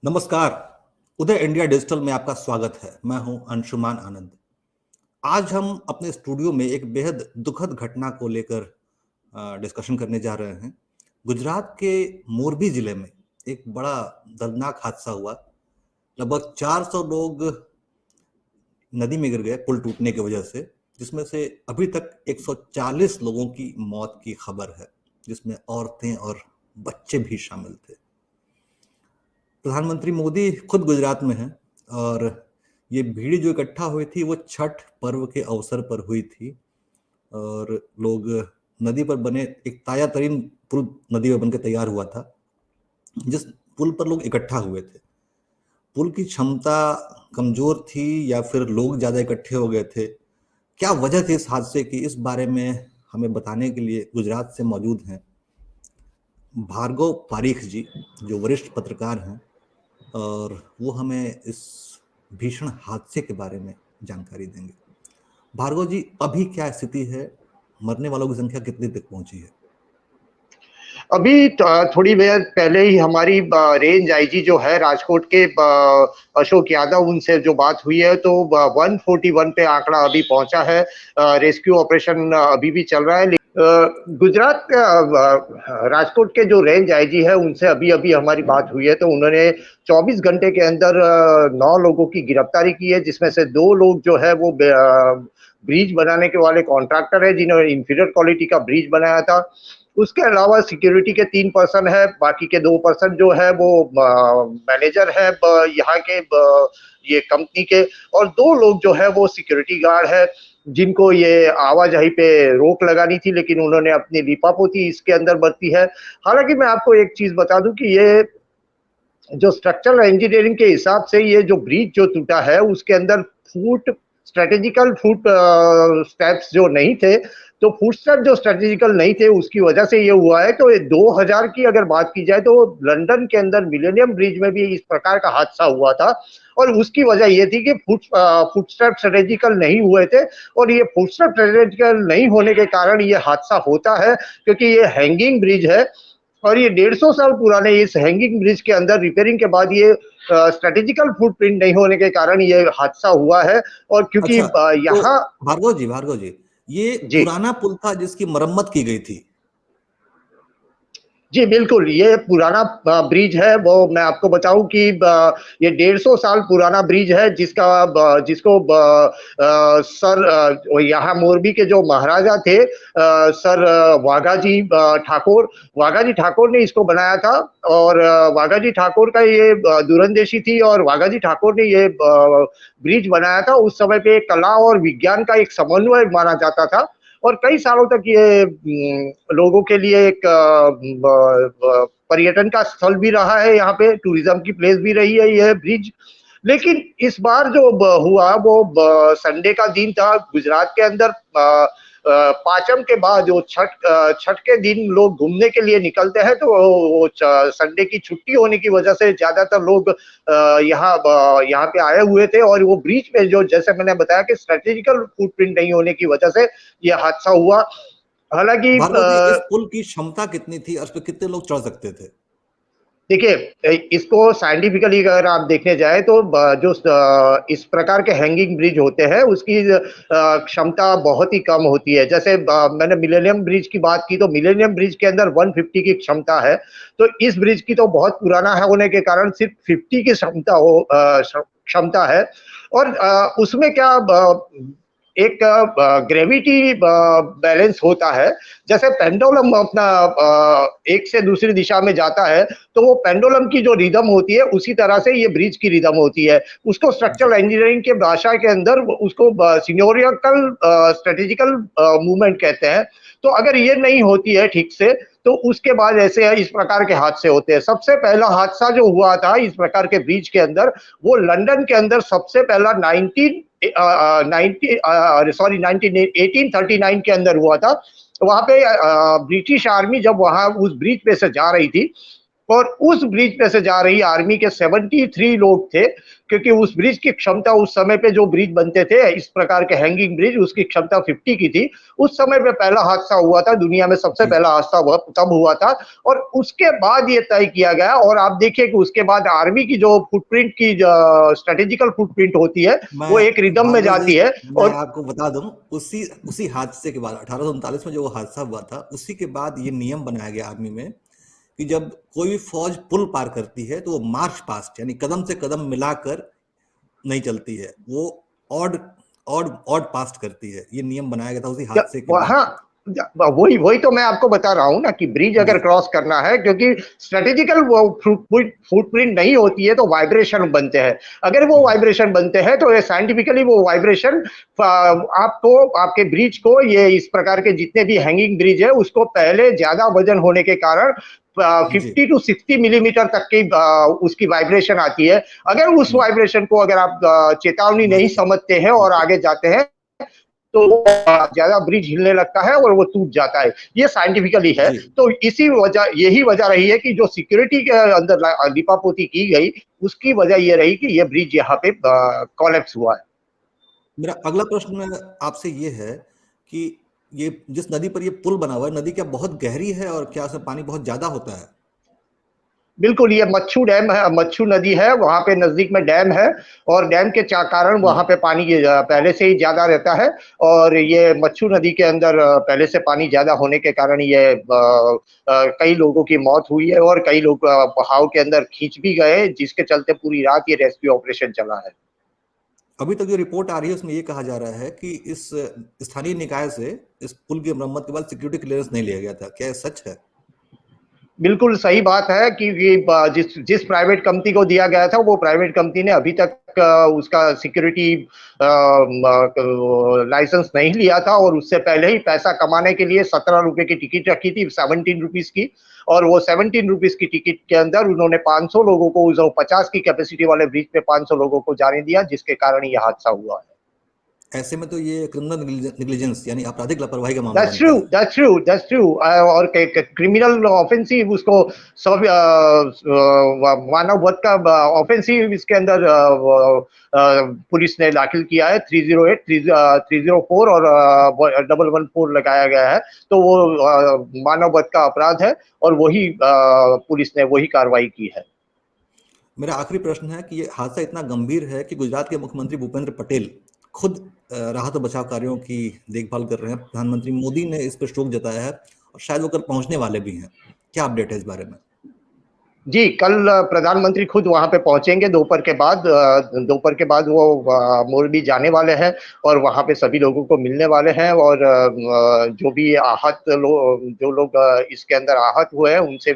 नमस्कार। उदय India digital में आपका स्वागत है। मैं हूं अंशुमान आनंद। आज हम अपने स्टूडियो में एक बेहद दुखद घटना को लेकर डिस्कशन करने जा रहे हैं। गुजरात के मोरबी जिले में एक बड़ा दर्दनाक हादसा हुआ। लगभग 400 लोग नदी में गिर गए पुल टूटने की वजह से, जिसमें से अभी तक 140 लोगों की मौत की खबर है, जिसमें औरतें और बच्चे भी शामिल थे। प्रधानमंत्री मोदी खुद गुजरात में हैं और ये भीड़ जो इकट्ठा हुई थी वो छठ पर्व के अवसर पर हुई थी। और लोग नदी पर बने एक ताजा तरीन पुल नदी पर बनकर तैयार हुआ था, जिस पुल पर लोग इकट्ठा हुए थे। पुल की क्षमता कमजोर थी या फिर लोग ज्यादा इकट्ठे हो गए थे? क्या वजह थी इस हादसे की, इस बारे में हमें बताने के लिए गुजरात से मौजूद हैं भार्गव पारीख जी, जो वरिष्ठ पत्रकार हैं, और वो हमें इस भीषण हादसे के बारे में जानकारी देंगे। भार्गव जी, अभी क्या स्थिति है? मरने वालों की संख्या कितनी तक पहुंची है? अभी थोड़ी देर पहले ही हमारी रेंज आईजी जो है राजकोट के अशोक यादव, उनसे जो बात हुई है तो 141 पे आंकड़ा अभी पहुंचा है। रेस्क्यू ऑपरेशन अभी भी चल रहा है। गुजरात राजकोट के जो रेंज आईजी है उनसे अभी अभी हमारी बात हुई है तो उन्होंने 24 घंटे के अंदर 9 लोगों की गिरफ्तारी की है, जिसमें से 2 लोग जो है वो ब्रिज बनाने के वाले कॉन्ट्रैक्टर है जिन्होंने इंफीरियर क्वालिटी का ब्रिज बनाया था। उसके अलावा सिक्योरिटी के 3 पर्सन है, बाकी के 2 पर्सन जो है वो मैनेजर है यहाँ के ये कंपनी के, और 2 लोग जो है वो सिक्योरिटी गार्ड है जिनको ये आवाजाही पे रोक लगानी थी, लेकिन उन्होंने अपनी लीपापोती इसके अंदर बरती है। हालांकि मैं आपको एक चीज बता दूं कि ये जो स्ट्रक्चरल इंजीनियरिंग के हिसाब से ये जो ब्रिज जो टूटा है उसके अंदर स्ट्रेटेजिकल फुट स्टेप्स जो नहीं थे, तो फुट स्टेप जो स्ट्रेटेजिकल नहीं थे उसकी वजह से ये हुआ है। तो 2000 की अगर बात की जाए तो लंदन के अंदर मिलेनियम ब्रिज में भी इस प्रकार का हादसा हुआ था, और उसकी वजह ये थी कि फुट स्टेप स्ट्रेटेजिकल नहीं हुए थे, और ये फुट स्टेप स्ट्रेटेजिकल नहीं होने के कारण ये हादसा होता है, क्योंकि ये हैंगिंग ब्रिज है और ये 150 साल पुराने इस हैंगिंग ब्रिज के अंदर रिपेयरिंग के बाद ये स्ट्रेटेजिकल फुटप्रिंट नहीं होने के कारण ये हादसा हुआ है। और क्योंकि अच्छा, तो यहाँ भार्गव जी, ये जी पुराना पुल था जिसकी मरम्मत की गई थी? जी बिल्कुल, ये पुराना ब्रिज है। वो मैं आपको बताऊं कि ये 150 साल पुराना ब्रिज है जिसका जिसको सर यहाँ मोरबी के जो महाराजा थे सर वाघाजी ठाकुर, वाघाजी ठाकुर ने इसको बनाया था। और वाघाजी ठाकुर का ये दूरंदेशी थी, और वाघाजी ठाकुर ने ये ब्रिज बनाया था। उस समय पे कला और विज्ञान का एक समन्वय माना जाता था, और कई सालों तक ये लोगों के लिए एक पर्यटन का स्थल भी रहा है, यहाँ पे टूरिज्म की प्लेस भी रही है यह ब्रिज। लेकिन इस बार जो हुआ वो संडे का दिन था गुजरात के अंदर। पाचम के बाद जो छठ के दिन लोग घूमने के लिए निकलते हैं, तो वो संडे की छुट्टी होने की वजह से ज्यादातर लोग यहाँ पे आए हुए थे, और वो ब्रिज पे जो जैसे मैंने बताया कि स्ट्रेटेजिकल फुटप्रिंट नहीं होने की वजह से ये हादसा हुआ। हालांकि भार्गव जी, इस पुल की क्षमता कितनी थी और उस पर कितने लोग चढ़ सकते थे? देखिए, इसको साइंटिफिकली अगर आप देखने जाए तो जो इस प्रकार के हैंगिंग ब्रिज होते हैं उसकी क्षमता बहुत ही कम होती है। जैसे मैंने मिलेनियम ब्रिज की बात की, तो मिलेनियम ब्रिज के अंदर 150 की क्षमता है, तो इस ब्रिज की तो बहुत पुराना है होने के कारण सिर्फ 50 की क्षमता है। और उसमें क्या एक ग्रेविटी बैलेंस होता है। जैसे पेंडुलम अपना एक से दूसरी दिशा में जाता है, तो वो पेंडुलम की जो रिदम होती है उसी तरह से ये ब्रिज की रिदम होती है। उसको स्ट्रक्चरल इंजीनियरिंग के भाषा के अंदर उसको सिन्योरिकल स्ट्रेटेजिकल मूवमेंट कहते हैं। तो अगर ये नहीं होती है ठीक से, तो उसके बाद ऐसे इस प्रकार के हादसे होते हैं। सबसे पहला हादसा जो हुआ था इस प्रकार के ब्रिज के अंदर, वो लंदन के अंदर सबसे पहला 1839 के अंदर हुआ था। वहां पे ब्रिटिश आर्मी जब वहां उस ब्रिज पे से जा रही थी, और उस ब्रिज पे से जा रही आर्मी के 73 लोग थे, क्योंकि उस ब्रिज की क्षमता उस समय पे जो ब्रिज बनते थे इस प्रकार के हैंगिंग ब्रिज, उसकी क्षमता 50 की थी। उस समय पे पहला हादसा हुआ था, दुनिया में सबसे जी पहला हादसा तब हुआ था। और उसके बाद ये तय किया गया, और आप देखिए कि उसके बाद आर्मी की जो फुटप्रिंट की स्ट्रेटेजिकल फुटप्रिंट होती है मैं वो एक रिदम में भागवत जाती है। मैं और आपको बता दूं, उसी उसी हादसे के बाद 1839 में जो वो हादसा हुआ था, उसी के बाद ये नियम बनाया गया आर्मी में कि जब कोई भी फौज पुल पार करती है तो वो मार्च पास्ट यानी कदम से कदम मिलाकर नहीं चलती है, वो ऑड ऑड ऑड पास्ट करती है। ये नियम बनाया गया था उसी हादसे के बाद। हाँ, वही वही तो मैं आपको बता रहा हूँ ना कि ब्रिज जी अगर क्रॉस करना है, क्योंकि स्ट्रेटेजिकल फुटप्रिंट नहीं होती है तो वाइब्रेशन बनते हैं। अगर वो हम्म, वाइब्रेशन बनते हैं तो ये साइंटिफिकली वो वाइब्रेशन आपको, आपके ब्रिज को, ये इस प्रकार के जितने भी हैंगिंग ब्रिज है उसको पहले ज्यादा वजन होने के कारण जी 50 to 60 मिलीमीटर तक की उसकी वाइब्रेशन आती है। अगर उस हम्म, वाइब्रेशन को अगर आप चेतावनी समझ नहीं गया समझते हैं और बिल्कुल। आगे जाते हैं तो ज्यादा ब्रिज हिलने लगता है और वो टूट जाता है। ये साइंटिफिकली है। जी तो इसी वजह, यही वजह रही है कि जो सिक्योरिटी के अंदर लिपापोती की गई, उसकी वजह ये रही कि ये ब्रिज यहाँ पे कॉलेप्स हुआ है। मेरा अगला प्रश्न आपसे ये है कि ये जिस नदी पर ये पुल बना हुआ है, नदी क्या बहुत गहरी है और क्या उसमें पानी बहुत ज्यादा होता है? बिल्कुल, ये मच्छू डैम है, मच्छू नदी है, वहां पे नजदीक में डैम है। और डैम के कारण वहां हम्म, पे पानी पहले से ही ज्यादा रहता है। और ये मच्छू नदी के अंदर पहले से पानी ज्यादा होने के कारण ये कई लोगों की मौत हुई है और कई लोग बहाव के अंदर खींच भी गए, जिसके चलते पूरी रात ये रेस्क्यू ऑपरेशन चला है। अभी तक जो रिपोर्ट आ रही है उसमें ये कहा जा रहा है कि इस स्थानीय निकाय से इस पुल की मरम्मत के बाद सिक्योरिटी क्लियरेंस नहीं लिया गया था, क्या ये सच है? बिल्कुल सही बात है कि ये जिस जिस प्राइवेट कंपनी को दिया गया था, वो प्राइवेट कंपनी ने अभी तक उसका सिक्योरिटी लाइसेंस नहीं लिया था, और उससे पहले ही पैसा कमाने के लिए 17 रुपए की टिकट रखी थी, 17 रुपीज की। और वो 17 रुपीज की टिकट के अंदर उन्होंने 500 लोगों को, उस 50 की कैपेसिटी वाले ब्रिज पे 500 लोगों को जाने दिया, जिसके कारण ये हादसा हुआ है। ऐसे में तो ये क्रिमिनल निग्लिजेंस यानी आपराधिक लापरवाही का मामला दैट्स बनता ट्रू, है। That's true, that's true. और क्रिमिनल ऑफेंसिव उसको सब मानव वध का ऑफेंसिव इसके अंदर पुलिस ने दाखिल किया है। 308, 304 और 114 लगाया गया है। तो वो मानव वध का अपराध है, और वही पुलिस ने वही कार्रवाई की है। मेरा आखिरी प्रश्न है कि ये हादसा इतना गंभीर है कि गुजरात के मुख्यमंत्री भूपेंद्र पटेल खुद राहत और बचाव कार्यों की देखभाल कर रहे हैं। प्रधानमंत्री मोदी ने इस पर शोक जताया है और शायद वो कल पहुंचने वाले भी हैं। क्या अपडेट है इस बारे में? जी, कल प्रधानमंत्री खुद वहां पे पहुंचेंगे दोपहर के बाद। दोपहर के बाद वो मोरबी जाने वाले हैं और वहां पे सभी लोगों को मिलने वाले हैं। और जो भी जो लोग इसके अंदर आहत हुए हैं उनसे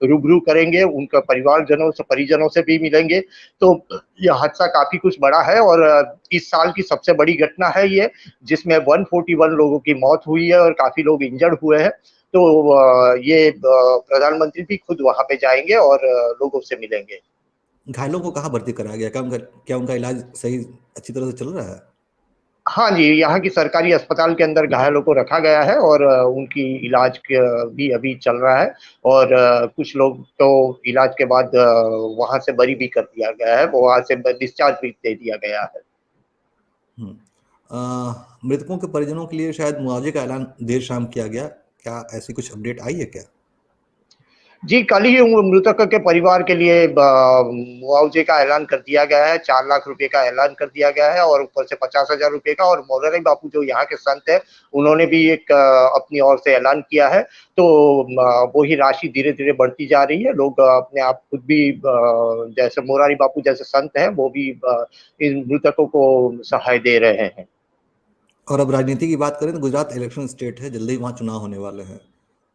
रूबरू करेंगे, उनका परिजनों से भी मिलेंगे। तो यह हादसा काफी कुछ बड़ा है, और इस साल की सबसे बड़ी घटना है ये, जिसमें 141 लोगों की मौत हुई है और काफी लोग इंजर्ड हुए हैं। तो ये प्रधानमंत्री भी खुद वहां पे जाएंगे और लोगों से मिलेंगे। घायलों को कहाँ भर्ती कराया गया? क्या उनका इलाज सही अच्छी तरह से चल रहा है? हाँ जी, यहाँ की सरकारी अस्पताल के अंदर घायलों को रखा गया है, और उनकी इलाज भी अभी चल रहा है। और कुछ लोग तो इलाज के बाद वहां से बरी भी कर दिया गया है, वहां से डिस्चार्ज भी दे दिया गया है। हम्म। मृतकों के परिजनों के लिए शायद मुआवजे का ऐलान देर शाम किया गया। क्या ऐसी कुछ अपडेट आई है क्या? जी, कल ही मृतक के परिवार के लिए मुआवजे का ऐलान कर दिया गया है। 4 लाख रुपए का ऐलान कर दिया गया है, और ऊपर से 50,000 रुपए का। और मोरारी बापू जो यहाँ के संत है, उन्होंने भी एक अपनी ओर से ऐलान किया है। तो वही राशि धीरे धीरे बढ़ती जा रही है। लोग अपने आप खुद भी जैसे मोरारी बापू जैसे संत हैं, वो भी इन मृतकों को सहाय दे रहे हैं। और अब राजनीति की बात करें तो गुजरात इलेक्शन स्टेट है, जल्दी ही वहाँ चुनाव होने वाले हैं।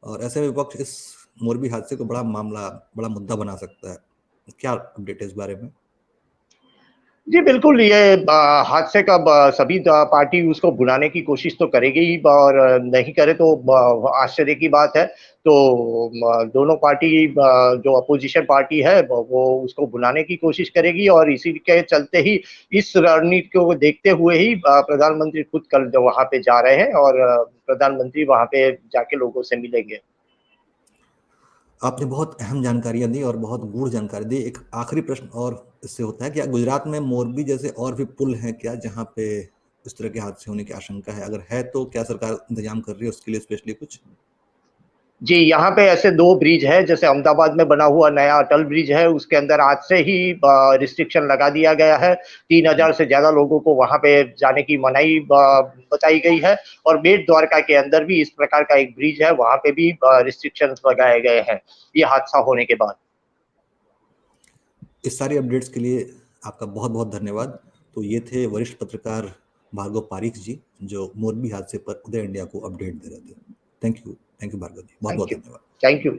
और ऐसे में विपक्ष इस मोरबी हादसे को बड़ा मुद्दा बना सकता है। क्या अपडेट है इस बारे में? जी बिल्कुल, ये हादसे का सभी पार्टी उसको भुनाने की कोशिश तो करेगी ही, और नहीं करे तो आश्चर्य की बात है। तो दोनों पार्टी, जो अपोजिशन पार्टी है वो उसको भुनाने की कोशिश करेगी, और इसी के चलते ही, इस रणनीति को देखते हुए ही प्रधानमंत्री खुद कल वहां पे जा रहे हैं, और प्रधानमंत्री वहां पे जाके लोगों से मिलेंगे। आपने बहुत अहम जानकारियां दी और बहुत गूढ़ जानकारी दी। एक आखिरी प्रश्न और इससे होता है, क्या गुजरात में मोरबी जैसे और भी पुल हैं क्या जहां पे इस तरह के हादसे होने की आशंका है? अगर है तो क्या सरकार इंतजाम कर रही है उसके लिए स्पेशली कुछ? जी, यहाँ पे ऐसे 2 ब्रिज हैं, जैसे अहमदाबाद में बना हुआ नया अटल ब्रिज है, उसके अंदर आज से ही रिस्ट्रिक्शन लगा दिया गया है। 3000 से ज़्यादा लोगों को वहाँ पे जाने की मनाही बताई गई है और बेट द्वारका के अंदर भी इस प्रकार का एक ब्रिज है, वहाँ पे भी रिस्ट्रिक्शंस लगाए गए हैं, ये हादसा होने के बाद। इस सारी अपडेट्स के लिए आपका बहुत बहुत धन्यवाद। तो ये थे वरिष्ठ पत्रकार भार्गव पारीक जी, जो मोरबी हादसे पर उदय इंडिया को अपडेट दे रहे थे। थैंक यू भार्गव जी, बहुत बहुत थैंक यू। धन्यवाद। Thank you.